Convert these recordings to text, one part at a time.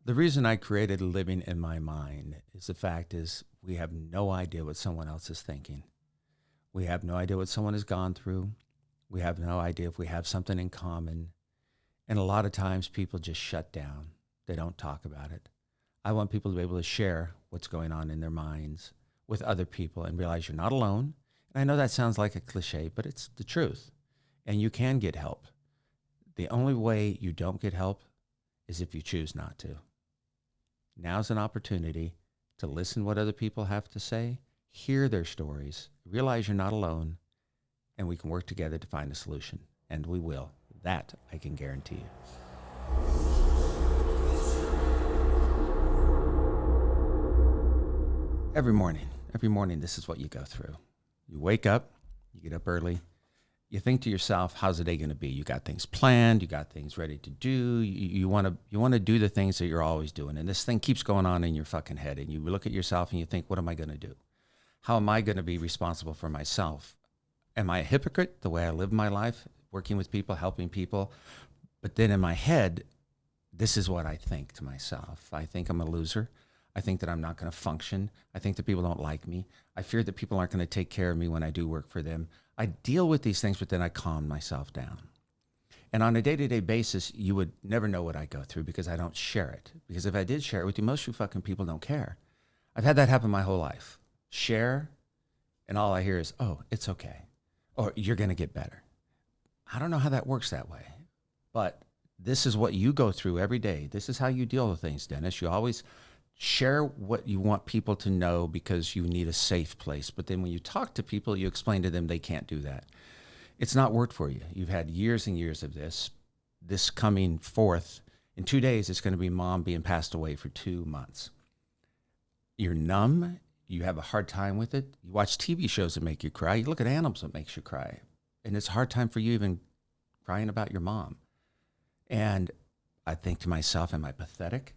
The reason I created Living in My Mind is the fact is we have no idea what someone else is thinking. We have no idea what someone has gone through. We have no idea if we have something in common. And a lot of times people just shut down. They don't talk about it. I want people to be able to share what's going on in their minds with other people and realize you're not alone. And I know that sounds like a cliche, but it's the truth. And you can get help. The only way you don't get help is if you choose not to. Now's an opportunity to listen what other people have to say, hear their stories, realize you're not alone, and we can work together to find a solution. And we will. That I can guarantee you. Every morning, this is what you go through. You wake up, you get up early, you think to yourself, how's the day going to be? You got things planned, you got things ready to do, you want to do the things that you're always doing, and this thing keeps going on in your fucking head, and you look at yourself and you think, what am I going to do? How am I going to be responsible for myself? Am I a hypocrite the way I live my life, working with people, helping people? But then in my head, this is what I think to myself. I think I'm a loser. I think that I'm not going to function. I think that people don't like me. I fear that people aren't going to take care of me when I do work for them. I deal with these things, but then I calm myself down. And on a day-to-day basis, you would never know what I go through because I don't share it. Because if I did share it with you, most of you fucking people don't care. I've had that happen my whole life. Share, and all I hear is, oh, it's okay. Or you're going to get better. I don't know how that works that way. But this is what you go through every day. This is how you deal with things, Dennis. You always share what you want people to know because you need a safe place. But then when you talk to people, you explain to them they can't do that. It's not worked for you. You've had years and years of this. This coming forth, in 2 days, it's going to be mom being passed away for 2 months. You're numb. You have a hard time with it. You watch TV shows that make you cry. You look at animals that makes you cry. And it's a hard time for you even crying about your mom. And I think to myself, am I pathetic?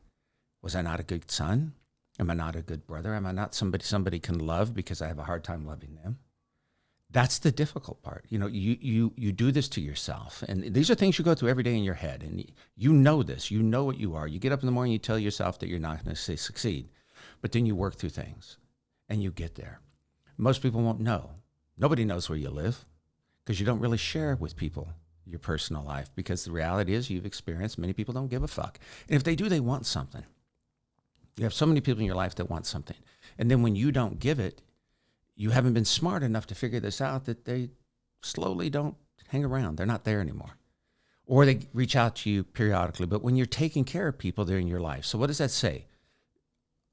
Was I not a good son? Am I not a good brother? Am I not somebody can love because I have a hard time loving them? That's the difficult part. You know, you do this to yourself. And these are things you go through every day in your head. And you know this. You know what you are. You get up in the morning, you tell yourself that you're not going to succeed. But then you work through things and you get there. Most people won't know. Nobody knows where you live because you don't really share with people your personal life, because the reality is you've experienced many people don't give a fuck. And if they do, they want something. You have so many people in your life that want something. And then when you don't give it, you haven't been smart enough to figure this out, that they slowly don't hang around. They're not there anymore. Or they reach out to you periodically. But when you're taking care of people, they're in your life. So what does that say?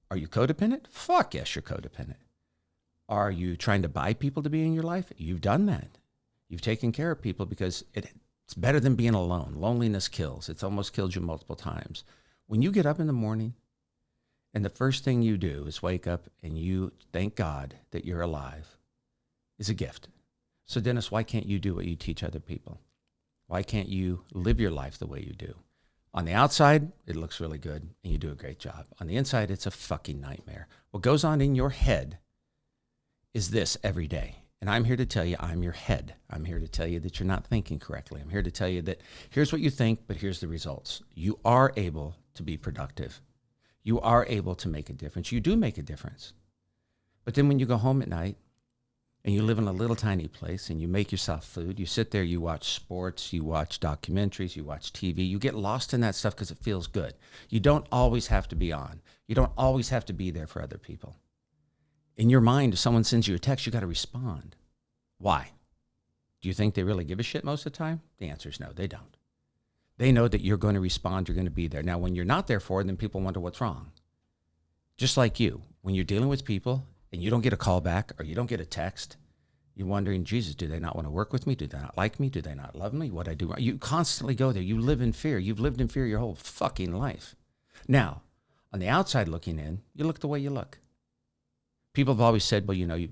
Are you codependent? Fuck yes, you're codependent. Are you trying to buy people to be in your life? You've done that. You've taken care of people because it's better than being alone. Loneliness kills. It's almost killed you multiple times. When you get up in the morning, and the first thing you do is wake up and you thank God that you're alive, is a gift. So Dennis, why can't you do what you teach other people? Why can't you live your life the way you do? On the outside, it looks really good and you do a great job. On the inside, it's a fucking nightmare. What goes on in your head is this every day. And I'm here to tell you, I'm your head. I'm here to tell you that you're not thinking correctly. I'm here to tell you that here's what you think, but here's the results. You are able to be productive. You are able to make a difference. You do make a difference. But then when you go home at night and you live in a little tiny place and you make yourself food, you sit there, you watch sports, you watch documentaries, you watch TV, you get lost in that stuff because it feels good. You don't always have to be on. You don't always have to be there for other people. In your mind, if someone sends you a text, you got to respond. Why? Do you think they really give a shit most of the time? The answer is no, they don't. They know that you're going to respond, you're going to be there. Now, when you're not there for it, then people wonder what's wrong. Just like you, when you're dealing with people and you don't get a call back or you don't get a text, you're wondering, Jesus, do they not want to work with me? Do they not like me? Do they not love me? What I do? You constantly go there. You live in fear. You've lived in fear your whole fucking life. Now, on the outside looking in, you look the way you look. People have always said, well, you know,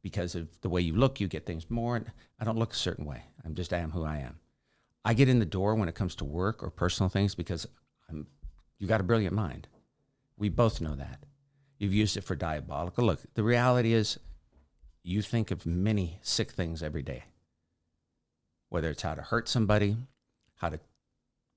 because of the way you look, you get things more. And I don't look a certain way. I am who I am. I get in the door when it comes to work or personal things because you got a brilliant mind. We both know that. You've used it for diabolical. Look, the reality is you think of many sick things every day, whether it's how to hurt somebody, how to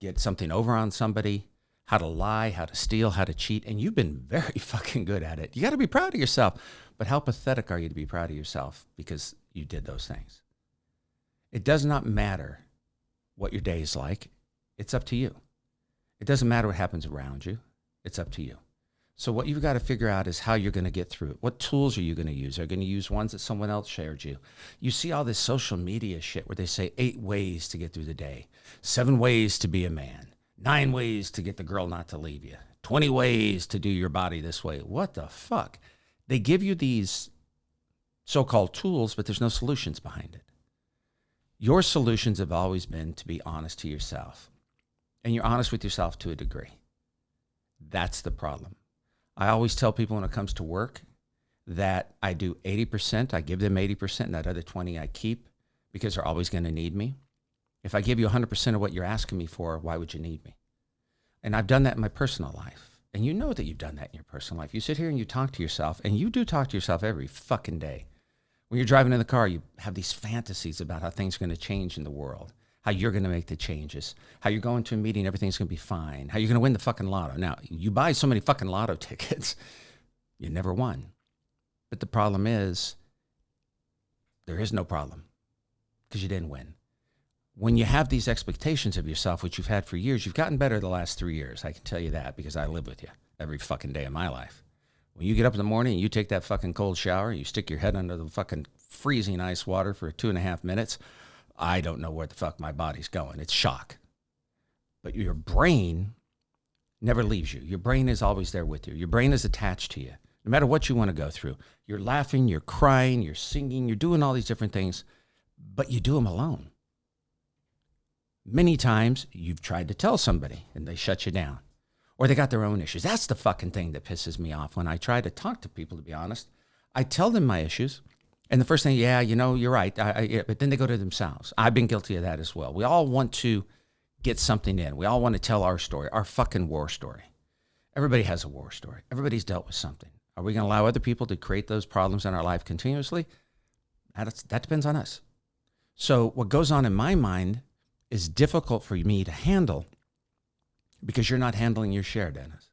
get something over on somebody, how to lie, how to steal, how to cheat, and you've been very fucking good at it. You got to be proud of yourself. But how pathetic are you to be proud of yourself because you did those things? It does not matter what your day is like. It's up to you. It doesn't matter what happens around you. It's up to you. So what you've got to figure out is how you're going to get through it. What tools are you going to use? Are you going to use ones that someone else shared you? You see all this social media shit where they say 8 ways to get through the day, 7 ways to be a man, 9 ways to get the girl not to leave you, 20 ways to do your body this way. What the fuck? They give you these so-called tools, but there's no solutions behind it. Your solutions have always been to be honest to yourself. And you're honest with yourself to a degree. That's the problem. I always tell people when it comes to work that I do 80%, I give them 80%, and that other 20 I keep because they're always going to need me. If I give you 100% of what you're asking me for, why would you need me? And I've done that in my personal life. And you know that you've done that in your personal life. You sit here and you talk to yourself, and you do talk to yourself every fucking day. When you're driving in the car, you have these fantasies about how things are going to change in the world, how you're going to make the changes, how you're going to a meeting, everything's going to be fine, how you're going to win the fucking lotto. Now, you buy so many fucking lotto tickets, you never won. But the problem is, there is no problem because you didn't win. When you have these expectations of yourself, which you've had for years, you've gotten better the last 3 years. I can tell you that because I live with you every fucking day of my life. When you get up in the morning and you take that fucking cold shower, you stick your head under the fucking freezing ice water for 2.5 minutes, I don't know where the fuck my body's going. It's shock. But your brain never leaves you. Your brain is always there with you. Your brain is attached to you. No matter what you want to go through. You're laughing, you're crying, you're singing, you're doing all these different things, but you do them alone. Many times you've tried to tell somebody and they shut you down. Or they got their own issues. That's the fucking thing that pisses me off when I try to talk to people, to be honest. I tell them my issues. And the first thing, yeah, you know, you're right. But then they go to themselves. I've been guilty of that as well. We all want to get something in. We all want to tell our story, our fucking war story. Everybody has a war story. Everybody's dealt with something. Are we going to allow other people to create those problems in our life continuously? That depends on us. So what goes on in my mind is difficult for me to handle because you're not handling your share, Dennis.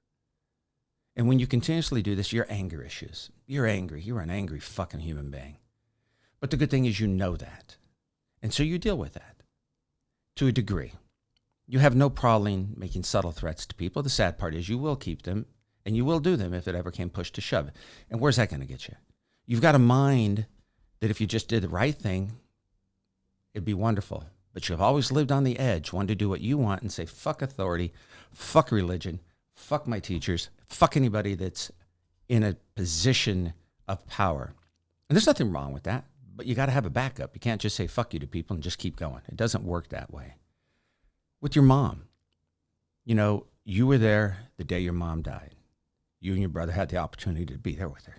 And when you continuously do this, your anger issues. You're angry. You're an angry fucking human being. But the good thing is you know that. And so you deal with that to a degree. You have no problem making subtle threats to people. The sad part is you will keep them and you will do them if it ever came push to shove. And where's that going to get you? You've got a mind that if you just did the right thing, it'd be wonderful. But you've always lived on the edge, wanting to do what you want and say, fuck authority, fuck religion, fuck my teachers, fuck anybody that's in a position of power. And there's nothing wrong with that, but you got to have a backup. You can't just say fuck you to people and just keep going. It doesn't work that way. With your mom, you know, you were there the day your mom died. You and your brother had the opportunity to be there with her.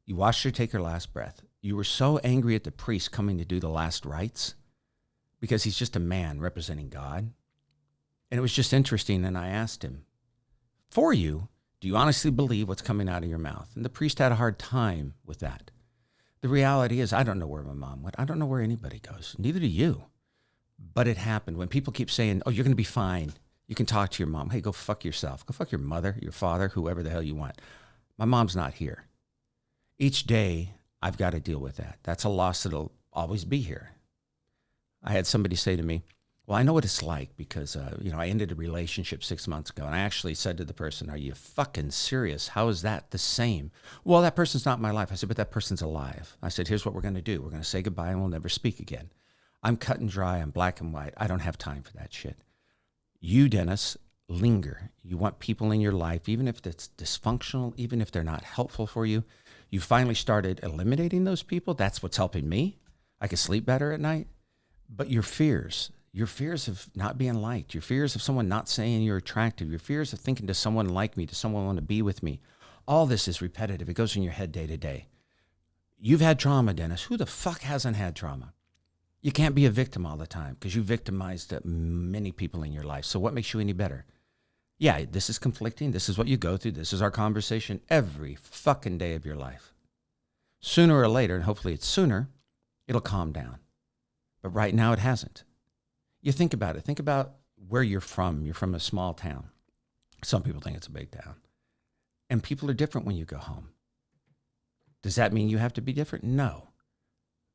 You watched her take her last breath. You were so angry at the priest coming to do the last rites because he's just a man representing God. And it was just interesting. And I asked him, for you, do you honestly believe what's coming out of your mouth? And the priest had a hard time with that. The reality is, I don't know where my mom went. I don't know where anybody goes. Neither do you. But it happened. When people keep saying, oh, you're going to be fine. You can talk to your mom. Hey, go fuck yourself. Go fuck your mother, your father, whoever the hell you want. My mom's not here. Each day, I've got to deal with that. That's a loss that'll always be here. I had somebody say to me, well, I know what it's like because, I ended a relationship 6 months ago. And I actually said to the person, are you fucking serious? How is that the same? Well, that person's not in my life. I said, but that person's alive. I said, here's what we're going to do. We're going to say goodbye and we'll never speak again. I'm cut and dry. I'm black and white. I don't have time for that shit. You, Dennis, linger. You want people in your life, even if it's dysfunctional, even if they're not helpful for you. You finally started eliminating those people. That's what's helping me. I can sleep better at night. But your fears of not being liked, your fears of someone not saying you're attractive, your fears of thinking, does someone like me? Does someone want to be with me? All this is repetitive. It goes in your head day to day. You've had trauma, Dennis. Who the fuck hasn't had trauma? You can't be a victim all the time because you victimized many people in your life. So what makes you any better? Yeah, this is conflicting. This is what you go through. This is our conversation every fucking day of your life. Sooner or later, and hopefully it's sooner, it'll calm down. But right now it hasn't. You think about it. Think about where you're from. You're from a small town. Some people think it's a big town. And people are different when you go home. Does that mean you have to be different? No.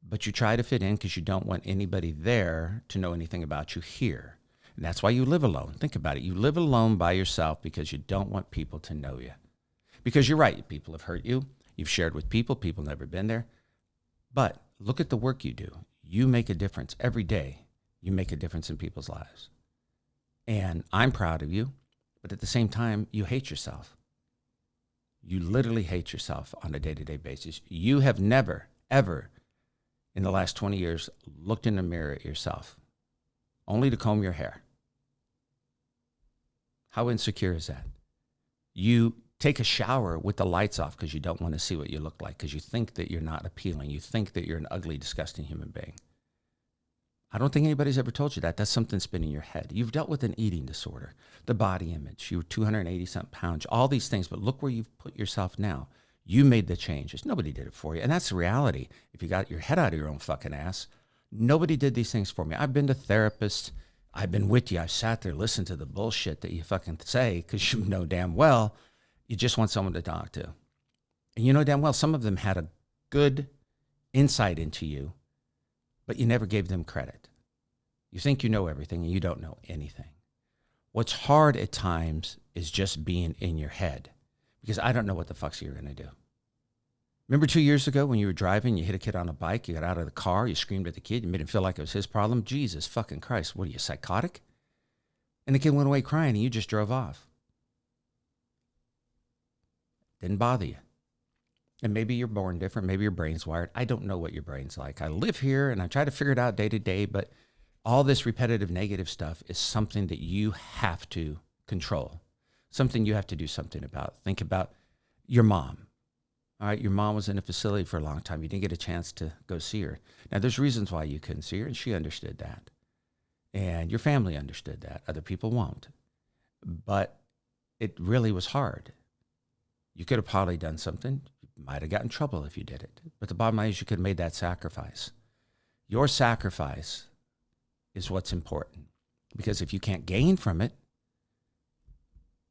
But you try to fit in because you don't want anybody there to know anything about you here. And that's why you live alone. Think about it. You live alone by yourself because you don't want people to know you. Because you're right. People have hurt you. You've shared with people. People never been there. But look at the work you do. You make a difference every day. You make a difference in people's lives. And I'm proud of you. But at the same time, you hate yourself. You literally hate yourself on a day-to-day basis. You have never, ever, in the last 20 years, looked in the mirror at yourself, only to comb your hair. How insecure is that? You take a shower with the lights off because you don't want to see what you look like, because you think that you're not appealing. You think that you're an ugly, disgusting human being. I don't think anybody's ever told you that. That's something spinning in your head. You've dealt with an eating disorder, the body image. You were 280-something pounds, all these things. But look where you've put yourself now. You made the changes. Nobody did it for you. And that's the reality. If you got your head out of your own fucking ass, nobody did these things for me. I've been to therapists. I've been with you. I've sat there, listened to the bullshit that you fucking say because you know damn well you just want someone to talk to. And you know damn well some of them had a good insight into you, but you never gave them credit. You think you know everything and you don't know anything. What's hard at times is just being in your head because I don't know what the fuck you're going to do. Remember 2 years ago when you were driving, you hit a kid on a bike, you got out of the car, you screamed at the kid, you made him feel like it was his problem? Jesus fucking Christ, what are you, psychotic? And the kid went away crying and you just drove off. Didn't bother you. And maybe you're born different, maybe your brain's wired. I don't know what your brain's like. I live here and I try to figure it out day to day, but all this repetitive negative stuff is something that you have to control, something you have to do something about. Think about your mom. All right, your mom was in a facility for a long time. You didn't get a chance to go see her. Now, there's reasons why you couldn't see her, and she understood that. And your family understood that. Other people won't. But it really was hard. You could have probably done something. You might have gotten in trouble if you did it. But the bottom line is you could have made that sacrifice. Your sacrifice is what's important. Because if you can't gain from it,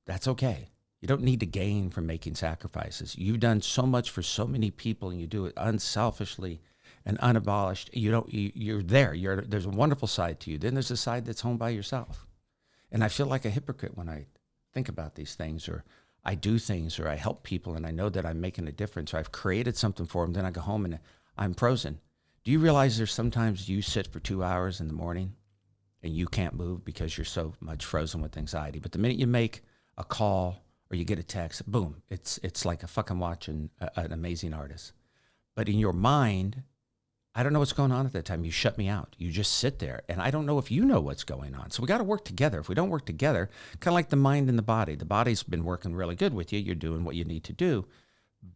that's okay. You don't need to gain from making sacrifices. You've done so much for so many people, and you do it unselfishly and unabolished. You're there. There's a wonderful side to you. Then there's a side that's home by yourself. And I feel like a hypocrite when I think about these things, or I do things, or I help people, and I know that I'm making a difference, or I've created something for them. Then I go home and I'm frozen. Do you realize there's sometimes you sit for 2 hours in the morning and you can't move because you're so much frozen with anxiety? But the minute you make a call or you get a text, boom, it's like a fucking watching an amazing artist. But in your mind, I don't know what's going on at that time. You shut me out. You just sit there. And I don't know if you know what's going on. So we got to work together. If we don't work together, kind of like the mind and the body. The body's been working really good with you. You're doing what you need to do.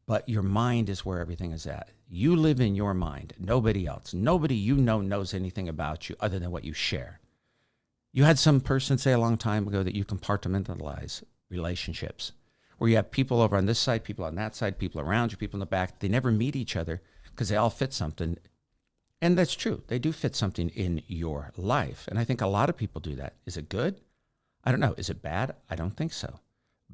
But your mind is where everything is at. You live in your mind. Nobody else. Nobody you know knows anything about you other than what you share. You had some person say a long time ago that you compartmentalize relationships, where you have people over on this side, people on that side, people around you, people in the back. They never meet each other because they all fit something. And that's true. They do fit something in your life. And I think a lot of people do that. Is it good? I don't know. Is it bad? I don't think so.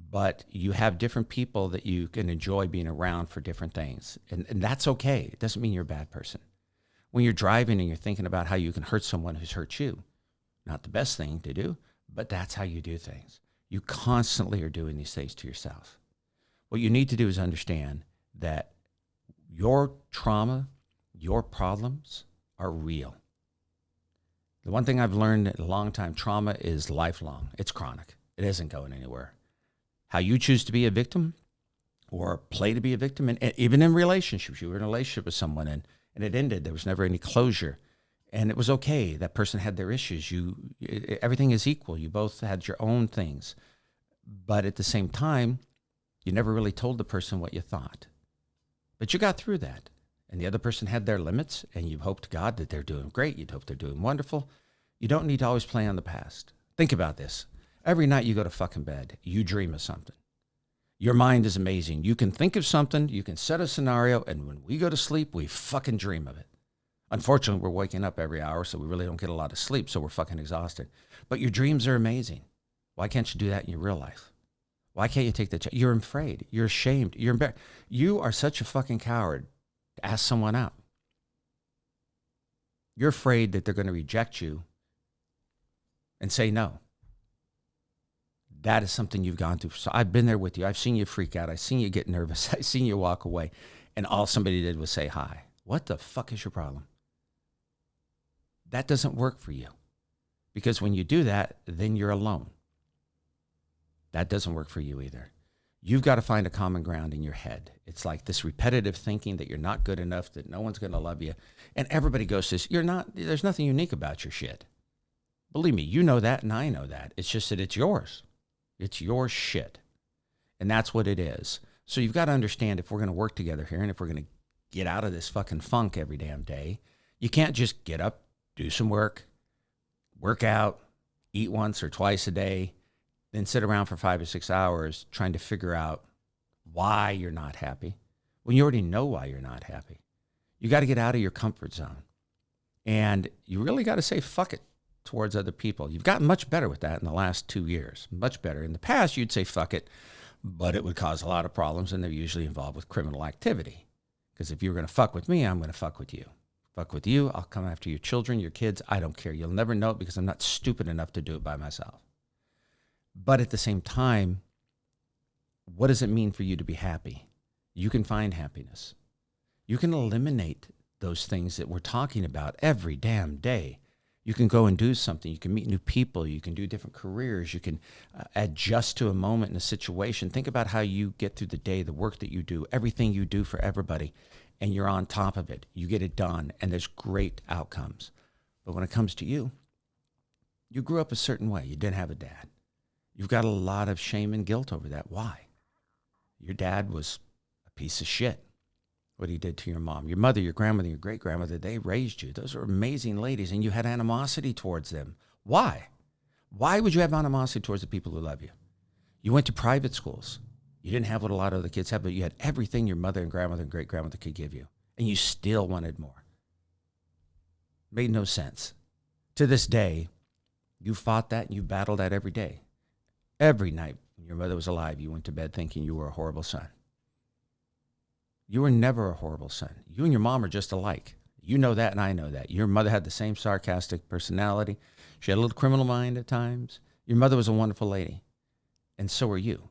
But you have different people that you can enjoy being around for different things. And that's okay. It doesn't mean you're a bad person. When you're driving and you're thinking about how you can hurt someone who's hurt you, not the best thing to do, but that's how you do things. You constantly are doing these things to yourself. What you need to do is understand that your trauma, your problems are real. The one thing I've learned in a long time, trauma is lifelong. It's chronic. It isn't going anywhere. How you choose to be a victim or play to be a victim, and even in relationships, you were in a relationship with someone and it ended. There was never any closure. And it was okay. That person had their issues. Everything is equal. You both had your own things. But at the same time, you never really told the person what you thought. But you got through that. And the other person had their limits, and you hope to God that they're doing great. You'd hope they're doing wonderful. You don't need to always play on the past. Think about this. Every night you go to fucking bed, you dream of something. Your mind is amazing. You can think of something, you can set a scenario, and when we go to sleep, we fucking dream of it. Unfortunately, we're waking up every hour, so we really don't get a lot of sleep, so we're fucking exhausted. But your dreams are amazing. Why can't you do that in your real life? Why can't you take the chance? You're afraid. You're ashamed. You're embarrassed. You are such a fucking coward to ask someone out. You're afraid that they're going to reject you and say no. That is something you've gone through. So I've been there with you. I've seen you freak out. I've seen you get nervous. I've seen you walk away. And all somebody did was say hi. What the fuck is your problem? That doesn't work for you. Because when you do that, then you're alone. That doesn't work for you either. You've got to find a common ground in your head. It's like this repetitive thinking that you're not good enough, that no one's going to love you. And everybody goes to this, you're not, there's nothing unique about your shit. Believe me, you know that and I know that. It's just that it's yours. It's your shit. And that's what it is. So you've got to understand, if we're going to work together here and if we're going to get out of this fucking funk every damn day, you can't just get up, do some work out, eat once or twice a day, then sit around for 5 or 6 hours trying to figure out why you're not happy when you already know why you're not happy. You got to get out of your comfort zone. And you really got to say fuck it towards other people. You've gotten much better with that in the last 2 years. Much better. In the past, you'd say fuck it, but it would cause a lot of problems, and they're usually involved with criminal activity. Because if you're going to fuck with me, I'm going to fuck with you. Fuck with you, I'll come after your children, your kids. I don't care. You'll never know it because I'm not stupid enough to do it by myself. But at the same time, what does it mean for you to be happy? You can find happiness. You can eliminate those things that we're talking about every damn day. You can go and do something. You can meet new people. You can do different careers. You can adjust to a moment in a situation. Think about how you get through the day, the work that you do, everything you do for everybody, and you're on top of it. You get it done, and there's great outcomes. But when it comes to you, you grew up a certain way. You didn't have a dad. You've got a lot of shame and guilt over that. Why? Your dad was a piece of shit, what he did to your mom. Your mother, your grandmother, your great-grandmother, they raised you. Those are amazing ladies, and you had animosity towards them. Why? Why would you have animosity towards the people who love you? You went to private schools. You didn't have what a lot of other kids have, but you had everything your mother and grandmother and great-grandmother could give you, and you still wanted more. Made no sense. To this day, you fought that and you battled that every day. Every night when your mother was alive, you went to bed thinking you were a horrible son. You were never a horrible son. You and your mom are just alike. You know that and I know that. Your mother had the same sarcastic personality. She had a little criminal mind at times. Your mother was a wonderful lady. And so are you.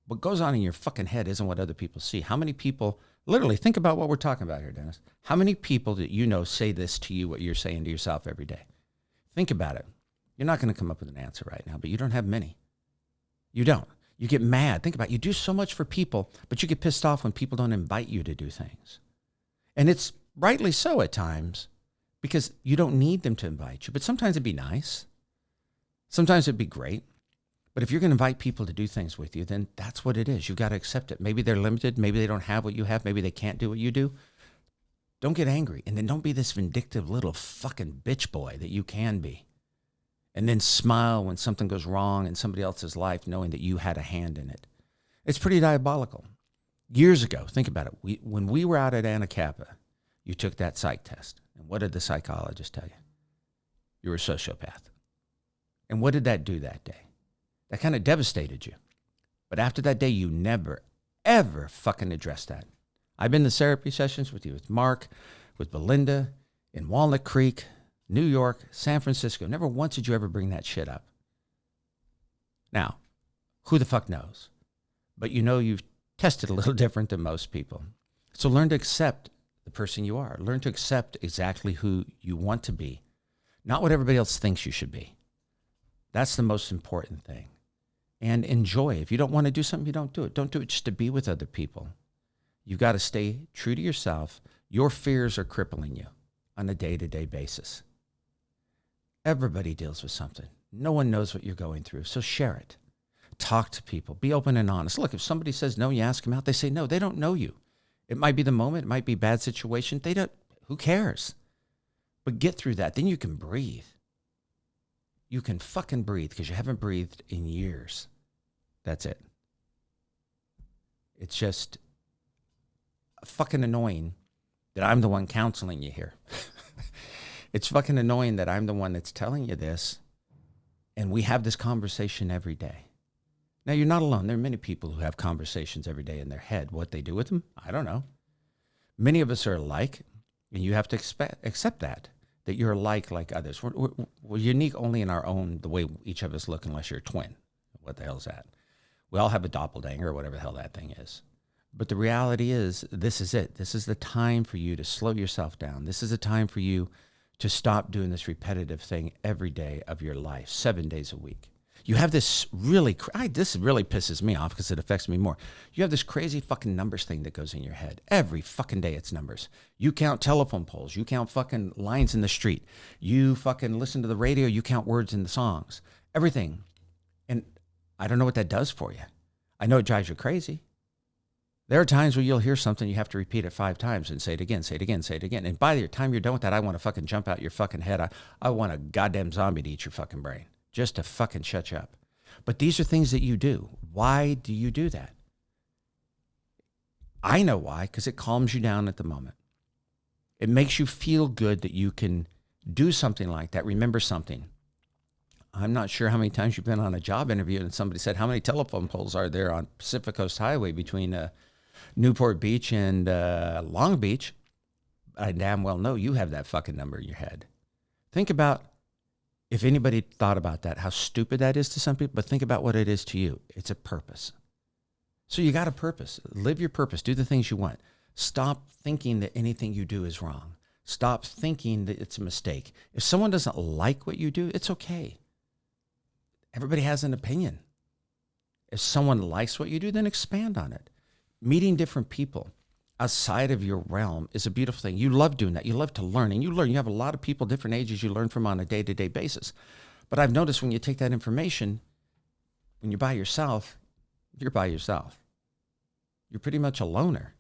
What goes on in your fucking head isn't what other people see. How many people, literally, think about what we're talking about here, Dennis. How many people that you know say this to you, what you're saying to yourself every day? Think about it. You're not going to come up with an answer right now, but you don't have many. You don't. You get mad. Think about it. You do so much for people, but you get pissed off when people don't invite you to do things. And it's rightly so at times because you don't need them to invite you. But sometimes it'd be nice. Sometimes it'd be great. But if you're going to invite people to do things with you, then that's what it is. You've got to accept it. Maybe they're limited. Maybe they don't have what you have. Maybe they can't do what you do. Don't get angry. And then don't be this vindictive little fucking bitch boy that you can be. And then smile when something goes wrong in somebody else's life, knowing that you had a hand in it. It's pretty diabolical. Years ago, think about it. When we were out at Anacapa, you took that psych test. And what did the psychologist tell you? You were a sociopath. And what did that do that day? That kind of devastated you. But after that day, you never, ever fucking addressed that. I've been to therapy sessions with you, with Mark, with Belinda, in Walnut Creek, New York, San Francisco. Never once did you ever bring that shit up. Now, who the fuck knows? But you know you've tested a little different than most people. So learn to accept the person you are. Learn to accept exactly who you want to be, not what everybody else thinks you should be. That's the most important thing. And enjoy. If you don't want to do something, you don't do it. Don't do it just to be with other people. You've got to stay true to yourself. Your fears are crippling you on a day-to-day basis. Everybody deals with something. No one knows what you're going through, so share it. Talk to people. Be open and honest. Look, if somebody says no, you ask them out. They say no. They don't know you. It might be the moment. It might be a bad situation. They don't. Who cares? But get through that. Then you can breathe. You can fucking breathe because you haven't breathed in years. That's it. It's just fucking annoying that I'm the one counseling you here. It's fucking annoying that I'm the one that's telling you this, and we have this conversation every day. Now, you're not alone. There are many people who have conversations every day in their head. What they do with them, I don't know. Many of us are alike, and you have to accept that you're alike like others. We're unique only in our own, the way each of us look, unless you're a twin. What the hell's that? We all have a doppelganger, or whatever the hell that thing is. But the reality is, this is it. This is the time for you to slow yourself down. This is the time for you to stop doing this repetitive thing every day of your life, 7 days a week. You have this really, this really pisses me off because it affects me more. You have this crazy fucking numbers thing that goes in your head. Every fucking day it's numbers. You count telephone poles. You count fucking lines in the street. You fucking listen to the radio. You count words in the songs. Everything. And I don't know what that does for you. I know it drives you crazy. There are times where you'll hear something, you have to repeat it 5 times and say it again, say it again, say it again. And by the time you're done with that, I want to fucking jump out your fucking head. I want a goddamn zombie to eat your fucking brain. Just to fucking shut you up. But these are things that you do. Why do you do that? I know why, because it calms you down at the moment. It makes you feel good that you can do something like that, remember something. I'm not sure how many times you've been on a job interview and somebody said, how many telephone poles are there on Pacific Coast Highway between Newport Beach and Long Beach? I damn well know you have that fucking number in your head. Think about, if anybody thought about that, how stupid that is to some people, but think about what it is to you. It's a purpose. So you got a purpose. Live your purpose. Do the things you want. Stop thinking that anything you do is wrong. Stop thinking that it's a mistake. If someone doesn't like what you do, it's okay. Everybody has an opinion. If someone likes what you do, then expand on it. Meeting different people outside of your realm is a beautiful thing. You love doing that. You love to learn, and you learn. You have a lot of people, different ages you learn from on a day-to-day basis. But I've noticed when you take that information, when you're by yourself, you're by yourself. You're pretty much a loner,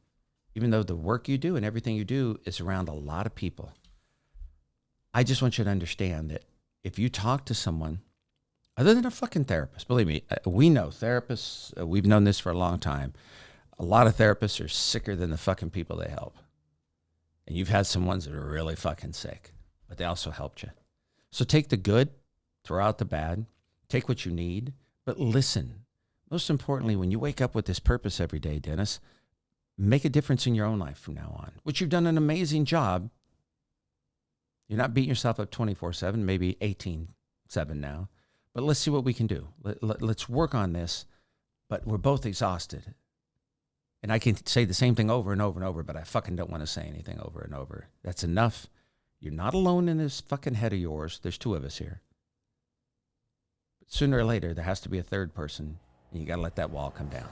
even though the work you do and everything you do is around a lot of people. I just want you to understand that if you talk to someone, other than a fucking therapist, believe me, we know therapists, we've known this for a long time. A lot of therapists are sicker than the fucking people they help. And you've had some ones that are really fucking sick, but they also helped you. So take the good, throw out the bad, take what you need, but listen. Most importantly, when you wake up with this purpose every day, Dennis, make a difference in your own life from now on, which you've done an amazing job. You're not beating yourself up 24/7, maybe 18/7 now, but let's see what we can do. Let's work on this, but we're both exhausted. And I can say the same thing over and over and over, but I fucking don't want to say anything over and over. That's enough. You're not alone in this fucking head of yours. There's 2 of us here. But sooner or later, there has to be a third person, and you got to let that wall come down.